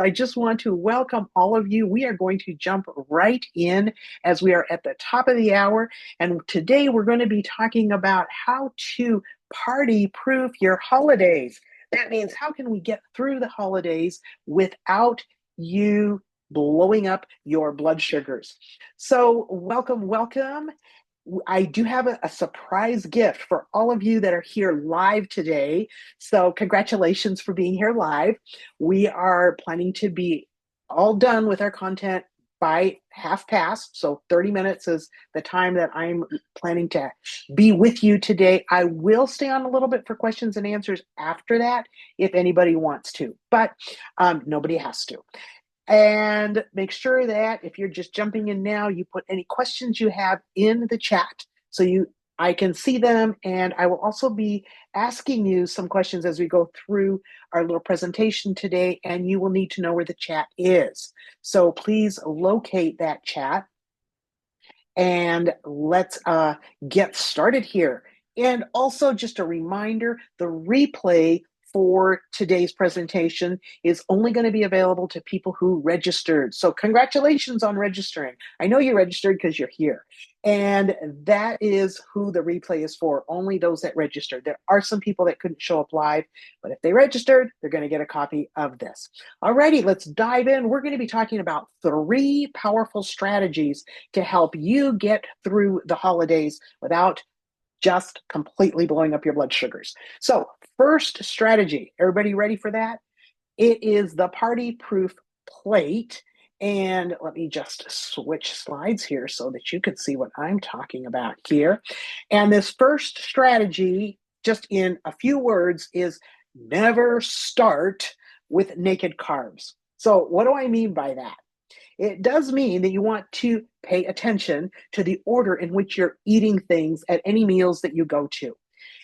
I just want to welcome all of you. We are going to jump right in as we are at the top of the hour. And today we're going to be talking about how to party proof your holidays. That means how can we get through the holidays without you blowing up your blood sugars? So, welcome, welcome. I do have a surprise gift for all of you that are here live today. So, congratulations for being here live. We are planning to be all done with our content by half past. So, 30 minutes is the time that I'm planning to be with you today. I will stay on a little bit for questions and answers after that if anybody wants to, but nobody has to. And make sure that if you're just jumping in now, you put any questions you have in the chat so I can see them. And I will also be asking you some questions as we go through our little presentation today, and you will need to know where the chat is. So please locate that chat and let's get started here. And also just a reminder, the replay for today's presentation is only going to be available to people who registered. So congratulations on registering. I know you registered because you're here. And that is who the replay is for, only those that registered. There are some people that couldn't show up live, but if they registered, they're going to get a copy of this. Alrighty, let's dive in. We're going to be talking about 3 powerful strategies to help you get through the holidays without just completely blowing up your blood sugars. So, first strategy, everybody ready for that? It is the party proof plate. And let me just switch slides here so that you can see what I'm talking about here. And this first strategy, just in a few words, is never start with naked carbs. So, what do I mean by that? It does mean that you want to pay attention to the order in which you're eating things at any meals that you go to.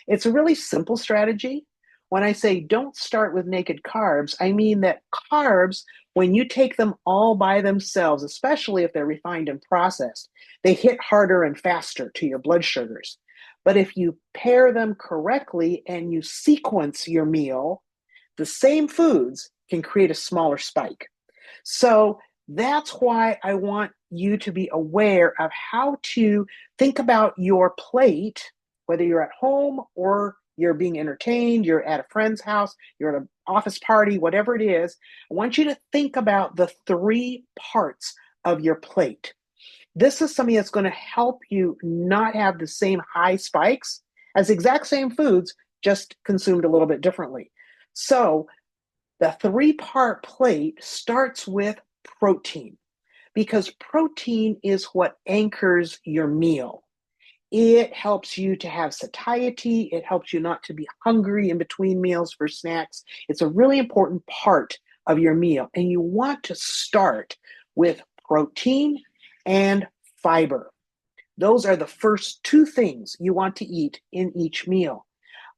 It's a really simple strategy. When I say don't start with naked carbs, I mean that carbs, when you take them all by themselves, especially if they're refined and processed, they hit harder and faster to your blood sugars. But if you pair them correctly and you sequence your meal, the same foods can create a smaller spike. So that's why I want you to be aware of how to think about your plate, whether you're at home or you're being entertained, you're at a friend's house, you're at an office party, whatever it is. I want you to think about the 3 parts of your plate. This is something that's going to help you not have the same high spikes as exact same foods, just consumed a little bit differently. So the 3-part plate starts with protein because protein is what anchors your meal. It helps you to have satiety. It helps you not to be hungry in between meals for snacks. It's a really important part of your meal. And you want to start with protein and fiber. Those are the first 2 things you want to eat in each meal.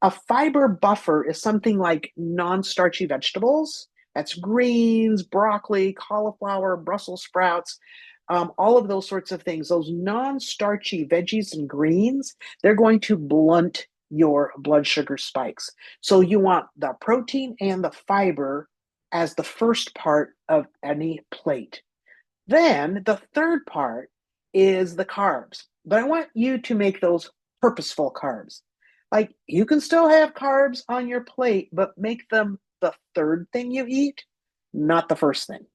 A fiber buffer is something like non-starchy vegetables. That's greens, broccoli, cauliflower, Brussels sprouts, all of those sorts of things. Those non-starchy veggies and greens, they're going to blunt your blood sugar spikes. So you want the protein and the fiber as the first part of any plate. Then the third part is the carbs. But I want you to make those purposeful carbs. Like you can still have carbs on your plate, but make them the third thing you eat, not the first thing.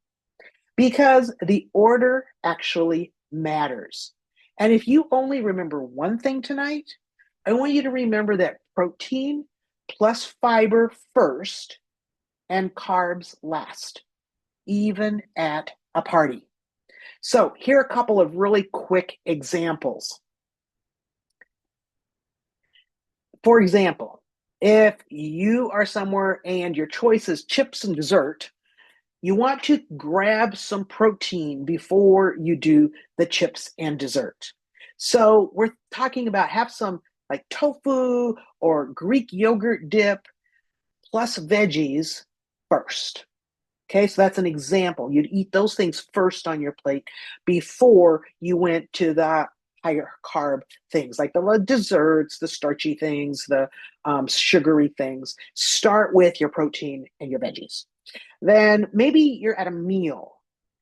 Because the order actually matters. And if you only remember one thing tonight, I want you to remember that protein plus fiber first and carbs last, even at a party. So here are a couple of really quick examples. For example, if you are somewhere and your choice is chips and dessert, you want to grab some protein before you do the chips and dessert. So we're talking about have some like tofu or Greek yogurt dip plus veggies first. Okay, so that's an example. You'd eat those things first on your plate before you went to the higher carb things like the desserts, the starchy things, the sugary things. Start with your protein and your veggies. Then maybe you're at a meal.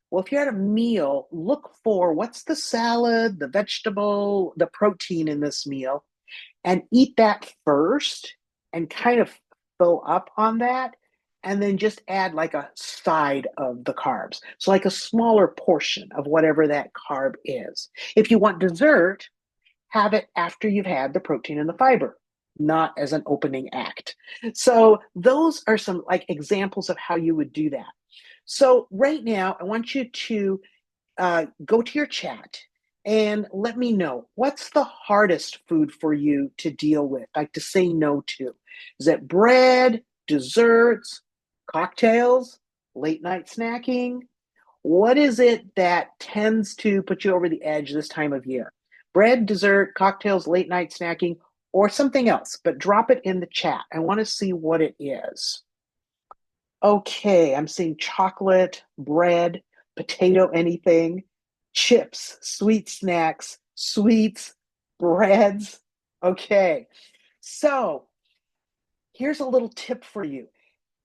Well, if you're at a meal, look for what's the salad, the vegetable, the protein in this meal, and eat that first and kind of fill up on that. And then just add like a side of the carbs. So, like a smaller portion of whatever that carb is. If you want dessert, have it after you've had the protein and the fiber, not as an opening act. So, those are some like examples of how you would do that. So, right now, I want you to go to your chat and let me know what's the hardest food for you to deal with, like to say no to. Is it bread, desserts, cocktails, late night snacking? What is it that tends to put you over the edge this time of year? Bread, dessert, cocktails, late night snacking, or something else, but drop it in the chat. I want to see what it is. Okay, I'm seeing chocolate, bread, potato, anything, chips, sweet snacks, sweets, breads. Okay, so here's a little tip for you.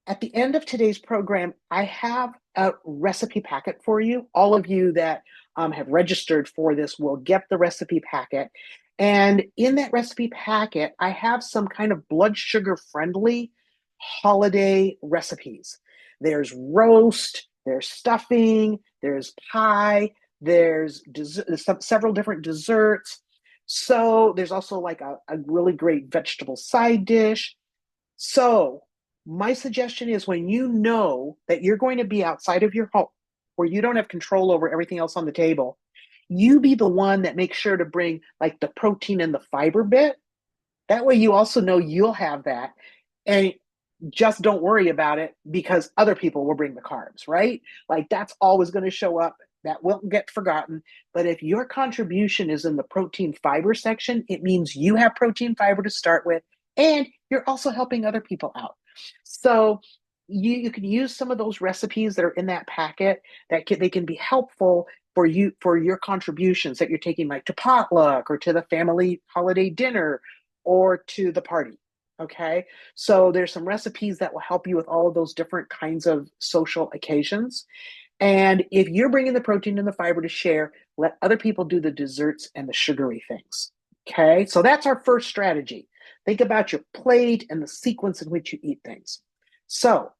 At the end of today's program, I have a recipe packet for you. All of you that have registered for this will get the recipe packet. And in that recipe packet, I have some kind of blood sugar friendly holiday recipes. There's roast, there's stuffing, there's pie, there's several different desserts. So there's also like a really great vegetable side dish. So, my suggestion is when you know that you're going to be outside of your home, where you don't have control over everything else on the table, you be the one that makes sure to bring like the protein and the fiber bit. That way, you also know you'll have that. And just don't worry about it because other people will bring the carbs, right? Like that's always going to show up. That won't get forgotten. But if your contribution is in the protein fiber section, it means you have protein fiber to start with, and you're also helping other people out. So you can use some of those recipes that are in that packet they can be helpful for your contributions that you're taking like to potluck or to the family holiday dinner or to the party. Okay. So there's some recipes that will help you with all of those different kinds of social occasions. And if you're bringing the protein and the fiber to share, let other people do the desserts and the sugary things. Okay. So that's our first strategy. Think about your plate and the sequence in which you eat things. So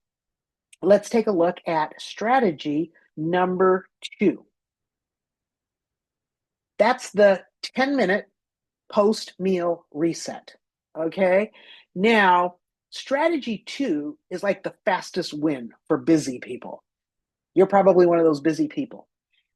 let's take a look at strategy number 2. That's the 10-minute post meal reset. Okay. Now, strategy 2 is like the fastest win for busy people. You're probably one of those busy people.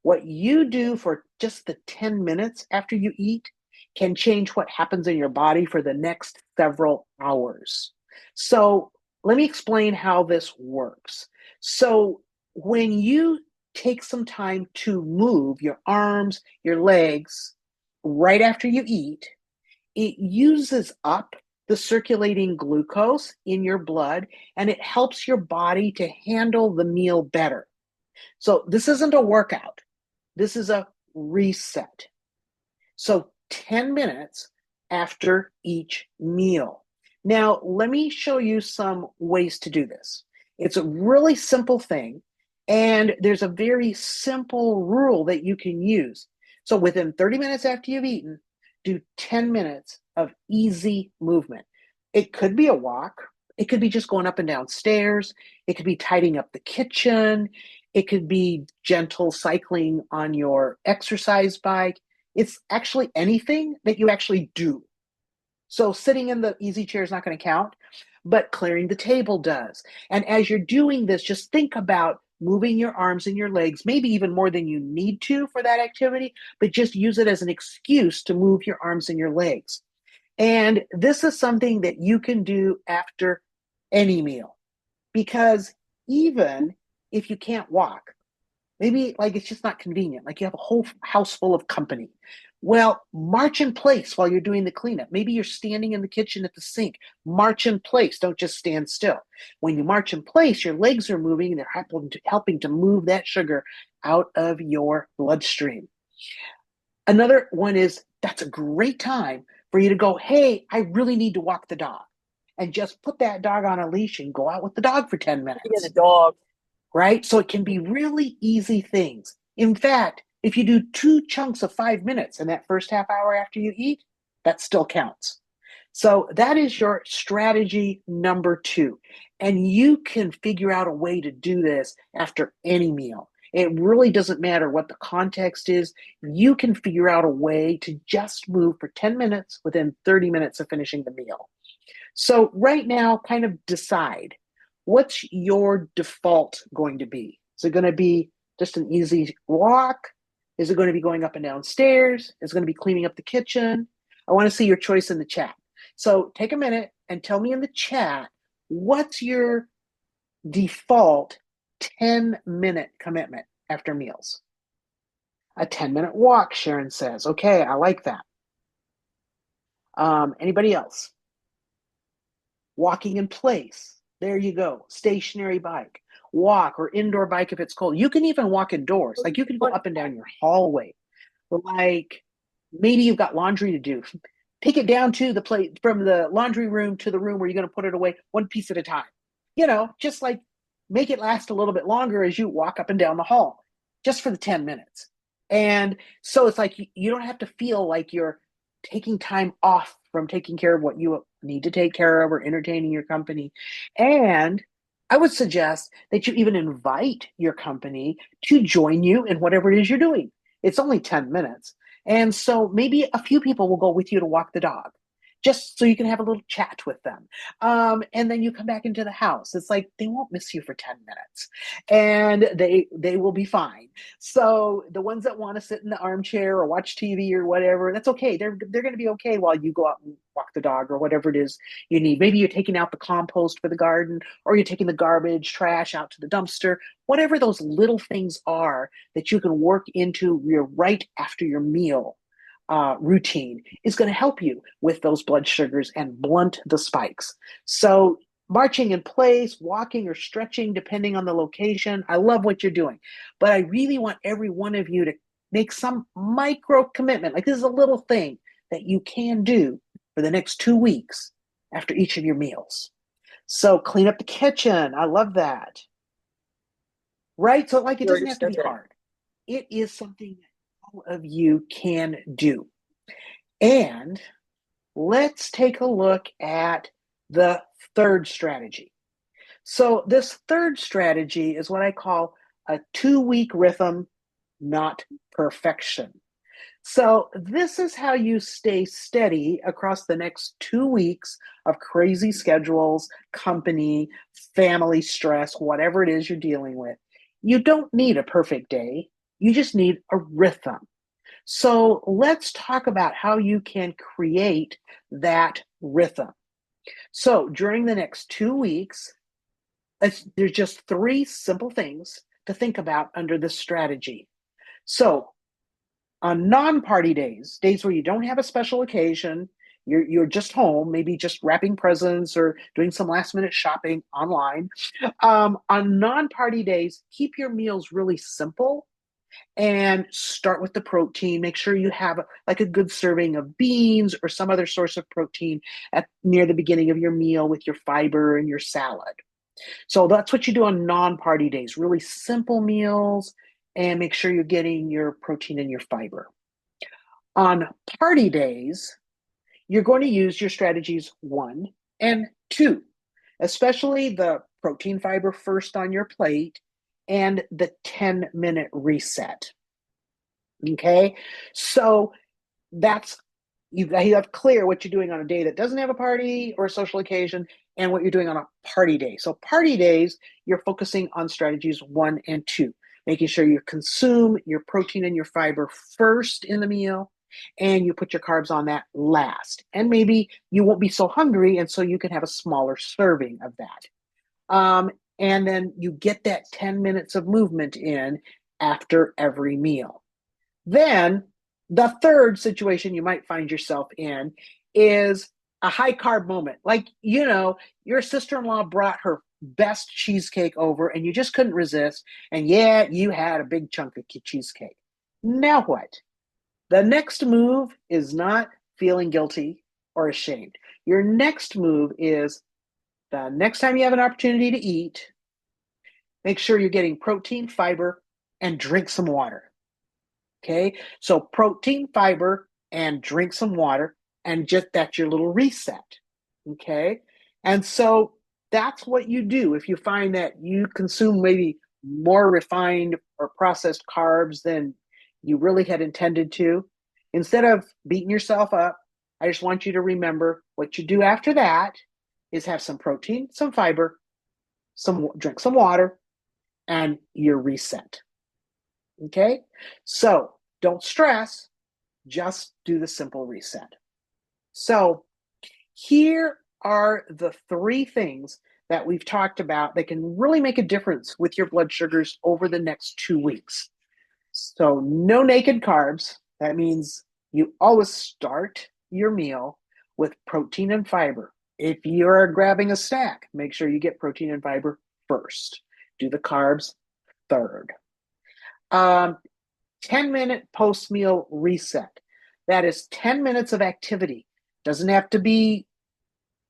What you do for just the 10 minutes after you eat can change what happens in your body for the next several hours. So, let me explain how this works. So, when you take some time to move your arms, your legs right after you eat, it uses up the circulating glucose in your blood and it helps your body to handle the meal better. So this isn't a workout. This is a reset. So 10 minutes after each meal. Now, let me show you some ways to do this. It's a really simple thing, and there's a very simple rule that you can use. So within 30 minutes after you've eaten, do 10 minutes of easy movement. It could be a walk. It could be just going up and down stairs. It could be tidying up the kitchen. It could be gentle cycling on your exercise bike. It's actually anything that you actually do. So sitting in the easy chair is not going to count, but clearing the table does. And as you're doing this, just think about moving your arms and your legs, maybe even more than you need to for that activity, but just use it as an excuse to move your arms and your legs. And this is something that you can do after any meal because even if you can't walk, maybe like it's just not convenient. Like you have a whole house full of company. Well, march in place while you're doing the cleanup. Maybe you're standing in the kitchen at the sink. March in place. Don't just stand still. When you march in place, your legs are moving and they're helping to move that sugar out of your bloodstream. Another one is that's a great time for you to go, hey, I really need to walk the dog. and just put that dog on a leash and go out with the dog for 10 Yeah, the minutes, dog. right? So it can be really easy things. In fact, if you do two chunks of 5 minutes in that first half hour after you eat, that still counts. So that is your strategy number two. And you can figure out a way to do this after any meal. It really doesn't matter what the context is. You can figure out a way to just move for 10 minutes within 30 minutes of finishing the meal. So, right now, kind of decide what's your default going to be? Is it going to be just an easy walk? Is it going to be going up and down stairs? Is it going to be cleaning up the kitchen? I want to see your choice in the chat. So, take a minute and tell me in the chat what's your default 10-minute commitment after meals? A 10-minute walk, Sharon says. Okay, I like that. Anybody else? Walking in place. There you go. Stationary bike. Walk or indoor bike if it's cold. You can even walk indoors. Like you can go up and down your hallway. Like maybe you've got laundry to do. Pick it down to the plate from the laundry room to the room where you're going to put it away one piece at a time. Just like make it last a little bit longer as you walk up and down the hall just for the 10 minutes. And so it's like you don't have to feel like you're taking time off from taking care of what you need to take care of or entertaining your company. And I would suggest that you even invite your company to join you in whatever it is you're doing. It's only 10 minutes. And so maybe a few people will go with you to walk the dog just so you can have a little chat with them. And then you come back into the house. It's like they won't miss you for 10 minutes and they will be fine. So the ones that want to sit in the armchair or watch TV or whatever, that's okay. They're going to be okay while you go out and walk the dog or whatever it is you need. Maybe you're taking out the compost for the garden or you're taking the garbage, trash out to the dumpster, whatever those little things are that you can work into your right after your meal routine is going to help you with those blood sugars and blunt the spikes. So, marching in place, walking or stretching, depending on the location. I love what you're doing, but I really want every one of you to make some micro commitment. Like this is a little thing that you can do for the next 2 weeks after each of your meals. So, clean up the kitchen. I love that. Right? So, like, it doesn't have to be Okay. hard. It is something that all of you can do. And let's take a look at the third strategy. So, this third strategy is what I call a 2 week rhythm, not perfection. So, this is how you stay steady across the next 2 weeks of crazy schedules, company, family stress, whatever it is you're dealing with. You don't need a perfect day, you just need a rhythm. So, let's talk about how you can create that rhythm. So, during the next 2 weeks, there's just three simple things to think about under this strategy. So, on non-party days, days where you don't have a special occasion, you're just home, maybe just wrapping presents or doing some last minute shopping online. On non-party days, keep your meals really simple and start with the protein. Make sure you have like a good serving of beans or some other source of protein at near the beginning of your meal with your fiber and your salad. So that's what you do on non-party days, really simple meals and make sure you're getting your protein and your fiber. On party days, you're going to use your strategies 1 and 2, especially the protein fiber first on your plate and the 10-minute reset. Okay, so that's you have clear what you're doing on a day that doesn't have a party or a social occasion and what you're doing on a party day. So party days, you're focusing on strategies 1 and 2, making sure you consume your protein and your fiber first in the meal and you put your carbs on that last. And maybe you won't be so hungry and so you can have a smaller serving of that. And then you get that 10 minutes of movement in after every meal. Then the third situation you might find yourself in is a high carb moment. Like, your sister in law brought her best cheesecake over and you just couldn't resist. And yeah, you had a big chunk of cheesecake. Now what? The next move is not feeling guilty or ashamed. Your next move is The next time you have an opportunity to eat, make sure you're getting protein, fiber, and drink some water. Okay, so protein, fiber, and drink some water, and just that's your little reset. Okay, and so that's what you do if you find that you consume maybe more refined or processed carbs than you really had intended to. Instead of beating yourself up, I just want you to remember what you do after that is have some protein, some fiber, some drink some water, and you're reset. Okay, so don't stress, just do the simple reset. So here are the three things that we've talked about that can really make a difference with your blood sugars over the next 2 weeks. So no naked carbs. That means you always start your meal with protein and fiber. If you're grabbing a snack, make sure you get protein and fiber first. Do the carbs third. Um, 10-minute post meal reset. That is 10 minutes of activity. Doesn't have to be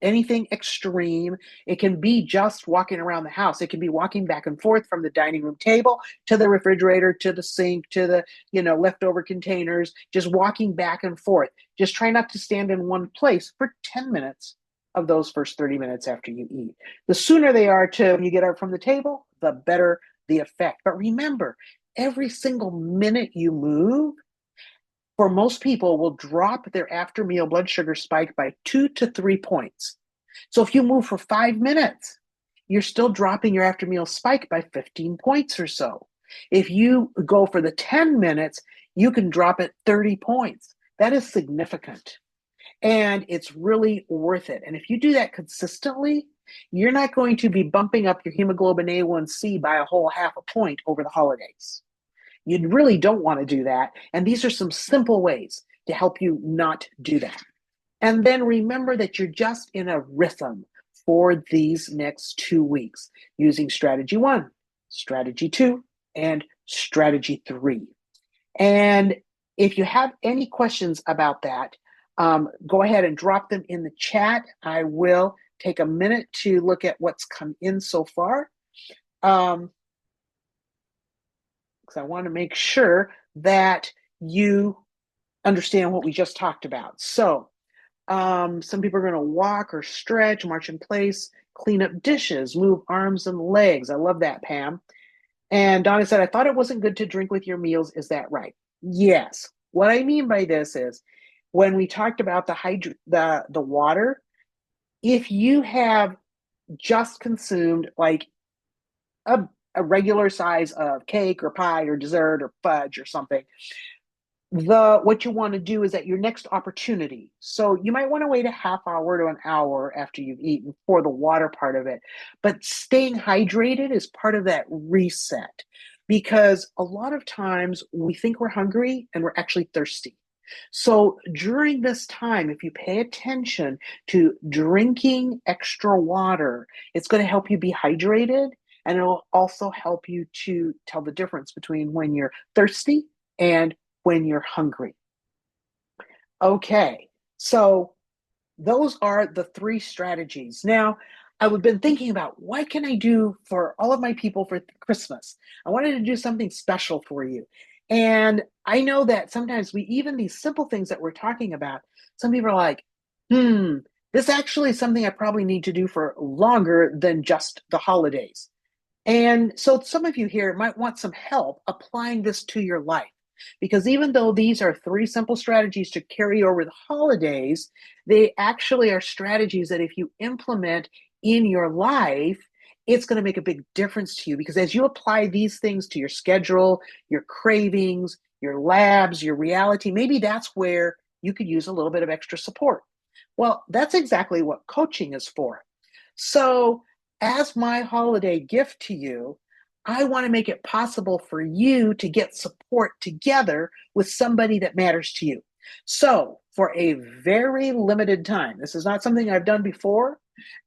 anything extreme. It can be just walking around the house. It can be walking back and forth from the dining room table to the refrigerator, to the sink, to the, leftover containers, just walking back and forth. Just try not to stand in one place for 10 minutes of those first 30 minutes after you eat. The sooner they are to when you get up from the table, the better the effect. But remember, every single minute you move, for most people, will drop their after meal blood sugar spike by 2 to 3 points. So if you move for 5 minutes, you're still dropping your after meal spike by 15 points or so. If you go for the 10 minutes, you can drop it 30 points. That is significant. And it's really worth it. And if you do that consistently, you're not going to be bumping up your hemoglobin A1C by a whole half a point over the holidays. You really don't want to do that. And these are some simple ways to help you not do that. And then remember that you're just in a rhythm for these next 2 weeks using strategy 1, strategy 2, and strategy 3. And if you have any questions about that, go ahead and drop them in the chat. I will take a minute to look at what's come in so far. Because I want to make sure that you understand what we just talked about. So some people are going to walk or stretch, march in place, clean up dishes, move arms and legs. I love that, Pam. And Donna said, I thought it wasn't good to drink with your meals. Is that right? Yes. What I mean by this is when we talked about the water, if you have just consumed like a regular size of cake or pie or dessert or fudge or something, what you want to do is at your next opportunity. So you might want to wait a half hour to an hour after you've eaten for the water part of it. But staying hydrated is part of that reset, because a lot of times we think we're hungry and we're actually thirsty. So during this time, if you pay attention to drinking extra water, it's going to help you be hydrated, and it'll also help you to tell the difference between when you're thirsty and when you're hungry. Okay, so those are the 3 strategies. Now, I've been thinking about what can I do for all of my people for Christmas. I wanted to do something special for you. And I know that sometimes even these simple things that we're talking about, some people are like, this actually is something I probably need to do for longer than just the holidays. And so some of you here might want some help applying this to your life. Because even though these are 3 simple strategies to carry over the holidays, they actually are strategies that if you implement in your life, it's going to make a big difference to you. Because as you apply these things to your schedule, your cravings, your labs, your reality, maybe that's where you could use a little bit of extra support. Well, that's exactly what coaching is for. So as my holiday gift to you, I want to make it possible for you to get support together with somebody that matters to you. So for a very limited time, this is not something I've done before,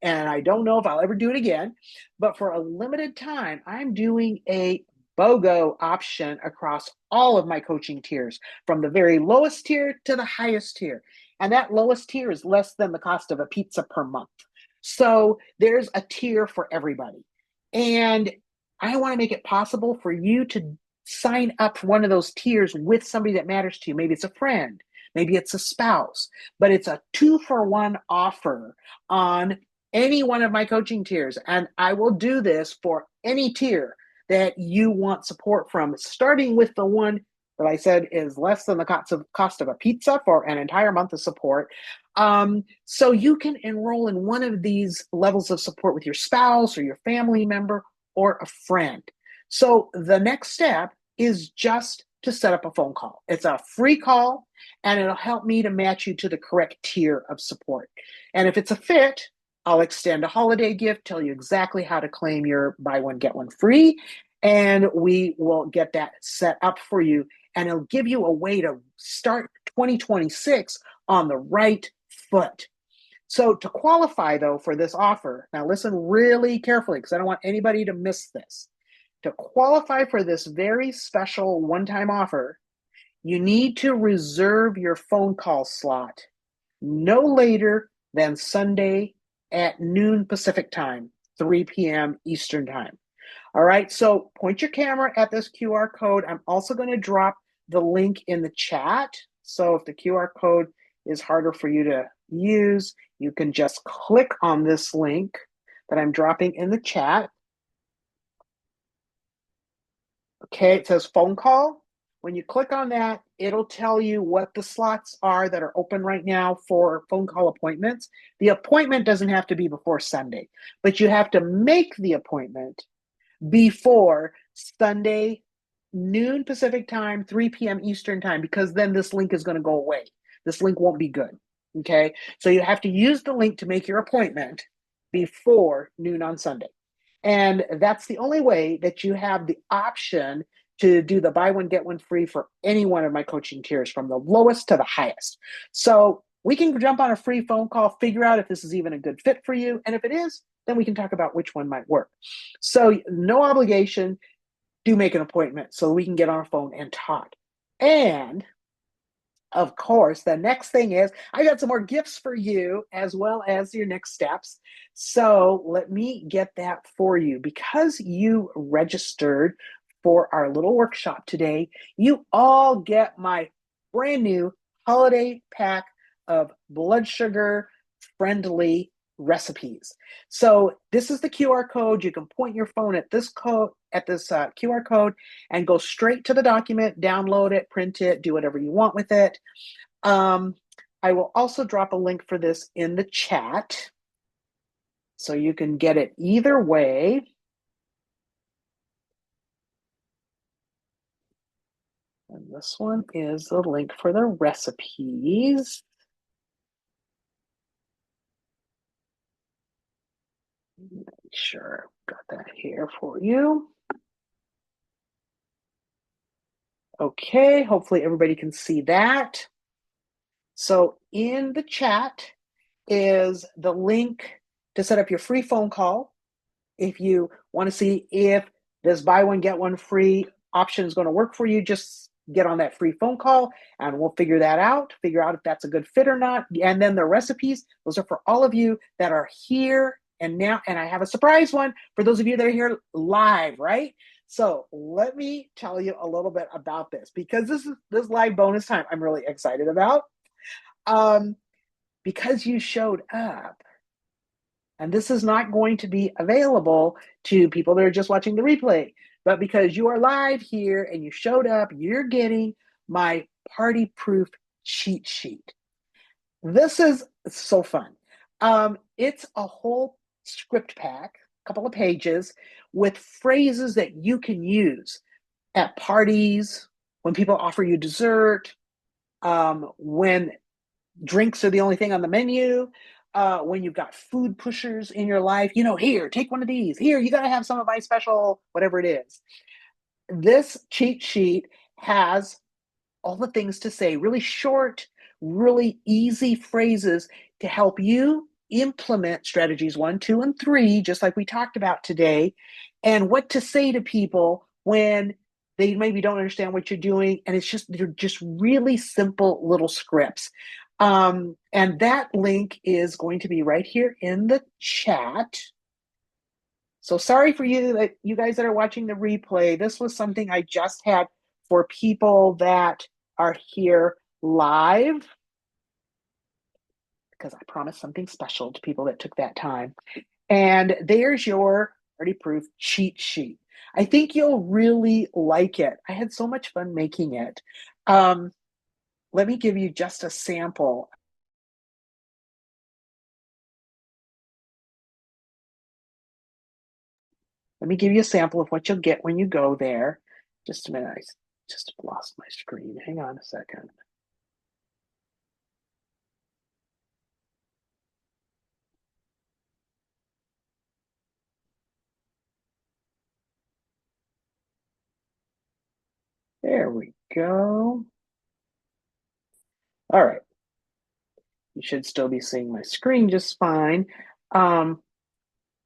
and I don't know if I'll ever do it again, but for a limited time, I'm doing a BOGO option across all of my coaching tiers, from the very lowest tier to the highest tier. And that lowest tier is less than the cost of a pizza per month. So there's a tier for everybody. And I want to make it possible for you to sign up for one of those tiers with somebody that matters to you. Maybe it's a friend, maybe it's a spouse, but it's a 2-for-1 offer on any one of my coaching tiers. And I will do this for any tier that you want support from, starting with the one that I said is less than the cost of a pizza for an entire month of support. So you can enroll in one of these levels of support with your spouse or your family member or a friend. So the next step is just to set up a phone call. It's a free call and it'll help me to match you to the correct tier of support. And if it's a fit, I'll extend a holiday gift, tell you exactly how to claim your buy one, get one free, and we will get that set up for you. And it'll give you a way to start 2026 on the right foot. So to qualify, though, for this offer, now listen really carefully because I don't want anybody to miss this. To qualify for this very special one-time offer, you need to reserve your phone call slot no later than Sunday at noon Pacific time, 3 p.m. Eastern time. All right, so point your camera at this QR code. I'm also going to drop the link in the chat. So if the QR code is harder for you to use, you can just click on this link that I'm dropping in the chat. Okay, it says phone call. When you click on that, it'll tell you what the slots are that are open right now for phone call appointments. The appointment doesn't have to be before Sunday, but you have to make the appointment before Sunday, noon Pacific time, 3 p.m. Eastern time, because then this link is going to go away. This link won't be good. Okay, so you have to use the link to make your appointment before noon on Sunday. And that's the only way that you have the option to do the buy one, get one free for any one of my coaching tiers from the lowest to the highest. So we can jump on a free phone call, figure out if this is even a good fit for you. And if it is, then we can talk about which one might work. So no obligation, do make an appointment so we can get on a phone and talk. And of course, the next thing is I got some more gifts for you as well as your next steps. So let me get that for you. Because you registered for our little workshop today, you all get my brand new holiday pack of blood sugar friendly recipes. So this is the QR code. You can point your phone at this QR code and go straight to the document, download it, print it, do whatever you want with it. I will also drop a link for this in the chat so you can get it either way. And this one is the link for the recipes. Make sure I've got that here for you. Okay, hopefully everybody can see that. So in the chat is the link to set up your free phone call. If you want to see if this buy one, get one free option is going to work for you, just get on that free phone call and we'll figure that out, figure out if that's a good fit or not. And then the recipes, those are for all of you that are here and now. And I have a surprise one for those of you that are here live, right? So let me tell you a little bit about this because this live bonus time I'm really excited about. Because you showed up, and this is not going to be available to people that are just watching the replay, but because you are live here and you showed up, you're getting my party proof cheat sheet. This is so fun. It's a whole script pack, a couple of pages with phrases that you can use at parties, when people offer you dessert, when drinks are the only thing on the menu, when you've got food pushers in your life, here, take one of these. Here, you got to have some of my special, whatever it is. This cheat sheet has all the things to say, really short, really easy phrases to help you implement strategies 1, 2, and 3, just like we talked about today, and what to say to people when they maybe don't understand what you're doing. And they're just really simple little scripts. And that link is going to be right here in the chat. So sorry for you guys that are watching the replay. This was something I just had for people that are here live, because I promised something special to people that took that time. And there's your Party Proof cheat sheet. I think you'll really like it. I had so much fun making it. Let me give you just a sample. Let me give you a sample of what you'll get when you go there. Just a minute, I just lost my screen. Hang on a second. There we go. All right. You should still be seeing my screen just fine. But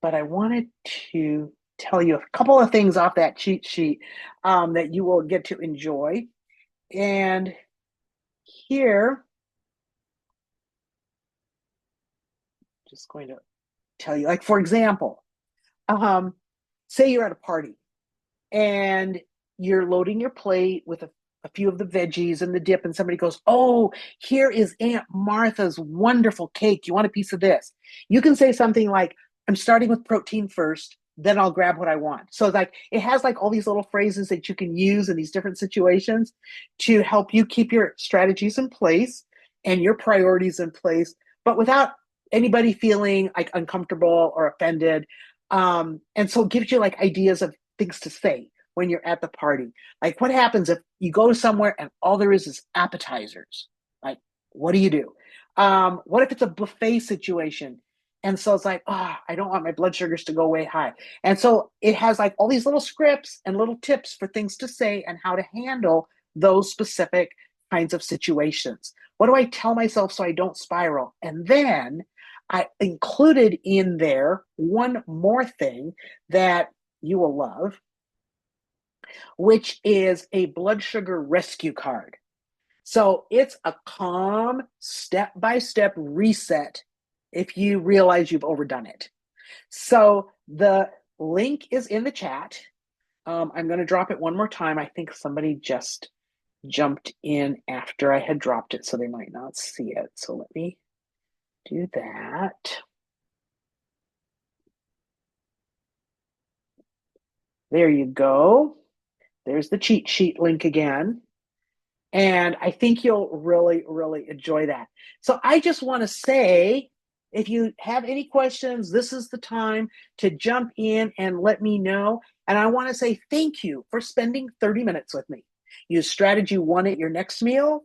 I wanted to tell you a couple of things off that cheat sheet that you will get to enjoy. And here, just going to tell you, like, for example, say you're at a party and you're loading your plate with a few of the veggies and the dip, and somebody goes, "Oh, here is Aunt Martha's wonderful cake. You want a piece of this?" You can say something like, "I'm starting with protein first, then I'll grab what I want." So like it has like all these little phrases that you can use in these different situations to help you keep your strategies in place and your priorities in place, but without anybody feeling like uncomfortable or offended. And so it gives you like ideas of things to say when you're at the party. Like, what happens if you go somewhere and all there is appetizers? Like, what do you do? What if it's a buffet situation? And so it's like, oh, I don't want my blood sugars to go way high. And so it has like all these little scripts and little tips for things to say and how to handle those specific kinds of situations. What do I tell myself so I don't spiral? And then I included in there one more thing that you will love, which is a blood sugar rescue card. So it's a calm, step by step reset if you realize you've overdone it. So the link is in the chat. I'm going to drop it one more time. I think somebody just jumped in after I had dropped it, so they might not see it. So let me do that. There you go. There's the cheat sheet link again. And I think you'll really, really enjoy that. So I just want to say, if you have any questions, this is the time to jump in and let me know. And I want to say thank you for spending 30 minutes with me. Use strategy 1 at your next meal.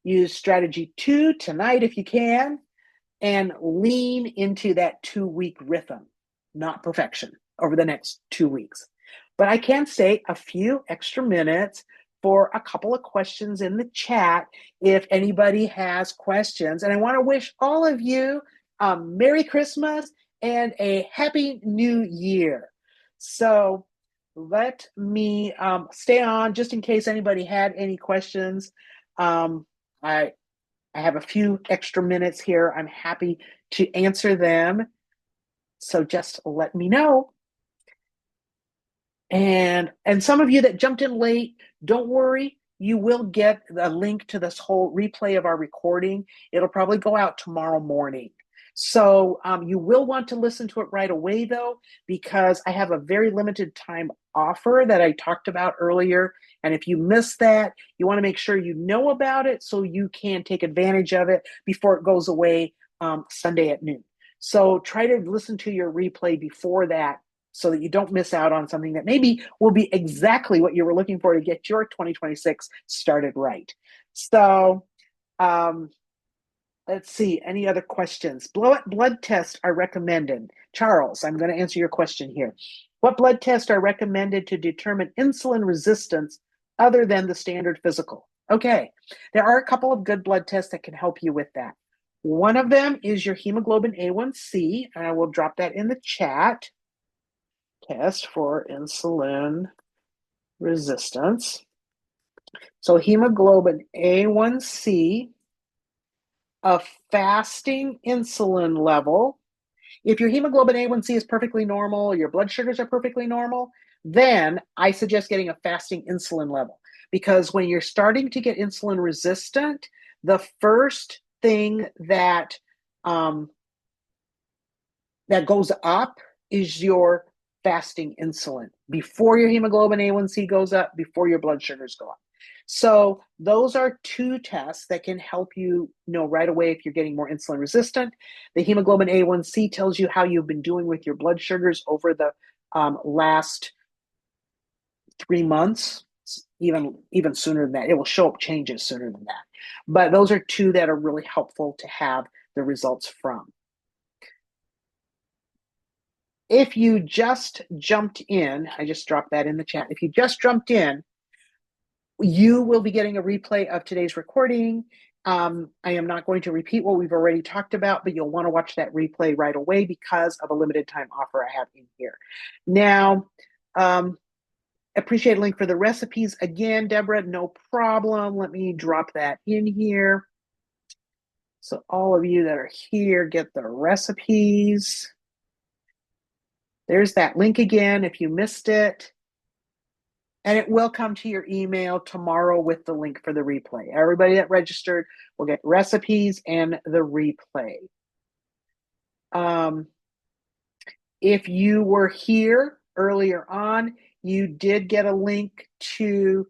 Use strategy 2 tonight if you can. And lean into that 2-week rhythm, not perfection, over the next 2 weeks. But I can stay a few extra minutes for a couple of questions in the chat if anybody has questions. And I want to wish all of you Merry Christmas and a Happy New Year. So let me stay on just in case anybody had any questions. I have a few extra minutes here. I'm happy to answer them. So just let me know. And some of you that jumped in late, don't worry. You will get a link to this whole replay of our recording. It'll probably go out tomorrow morning. So you will want to listen to it right away, though, because I have a very limited time offer that I talked about earlier. And if you miss that, you want to make sure you know about it so you can take advantage of it before it goes away Sunday at noon. So try to listen to your replay before that so that you don't miss out on something that maybe will be exactly what you were looking for to get your 2026 started right. So let's see, any other questions? Blood tests are recommended. Charles, I'm going to answer your question here. What blood tests are recommended to determine insulin resistance other than the standard physical? Okay, there are a couple of good blood tests that can help you with that. One of them is your hemoglobin A1C, and I will drop that in the chat. Test for insulin resistance. So hemoglobin A1C a fasting insulin level. If your hemoglobin A1C is perfectly normal, your blood sugars are perfectly normal, then I suggest getting a fasting insulin level. Because when you're starting to get insulin resistant, the first thing um, that goes up is your fasting insulin before your hemoglobin A1C goes up, before your blood sugars go up. So those are two tests that can help you know right away if you're getting more insulin resistant. The hemoglobin A1C tells you how you've been doing with your blood sugars over the last 3 months, even sooner than that. It will show up changes sooner than that. But those are two that are really helpful to have the results from. If you just jumped in, I just dropped that in the chat. If you just jumped in, you will be getting a replay of today's recording. I am not going to repeat what we've already talked about, but you'll want to watch that replay right away because of a limited time offer I have in here. Now, appreciate a link for the recipes. Again, Deborah, no problem. Let me drop that in here. So all of you that are here get the recipes. There's that link again if you missed it. And it will come to your email tomorrow with the link for the replay. Everybody that registered will get recipes and the replay. If you were here earlier on, you did get a link to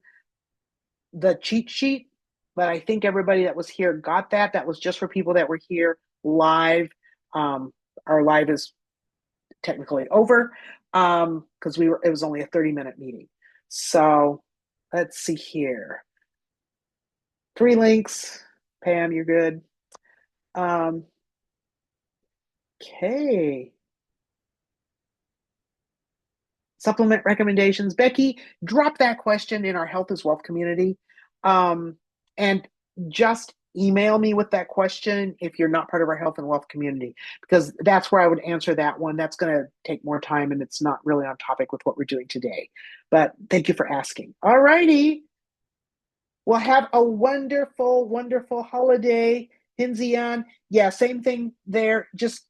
the cheat sheet, but I think everybody that was here got that. That was just for people that were here live. Our live is technically over because it was only a 30-minute meeting. So let's see here. 3 links. Pam, you're good. Okay. Supplement recommendations. Becky, drop that question in our Health is Wealth community. And just email me with that question if you're not part of our Health and Wealth community, because that's where I would answer that one. That's going to take more time and it's not really on topic with what we're doing today. But thank you for asking. All righty. Well, have a wonderful, wonderful holiday, Hinzian. Yeah, same thing there. Just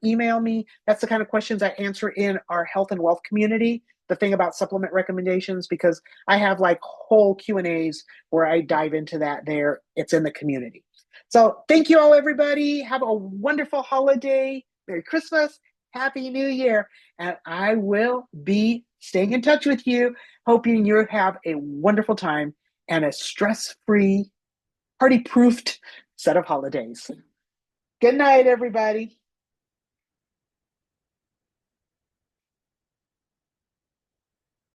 email me. That's the kind of questions I answer in our health and wealth community. The thing about supplement recommendations, because I have like whole Q&As where I dive into that there. It's in the community. So thank you all, everybody. Have a wonderful holiday. Merry Christmas. Happy New Year. And I will be staying in touch with you, hoping you have a wonderful time and a stress-free, party-proofed set of holidays. Good night, everybody.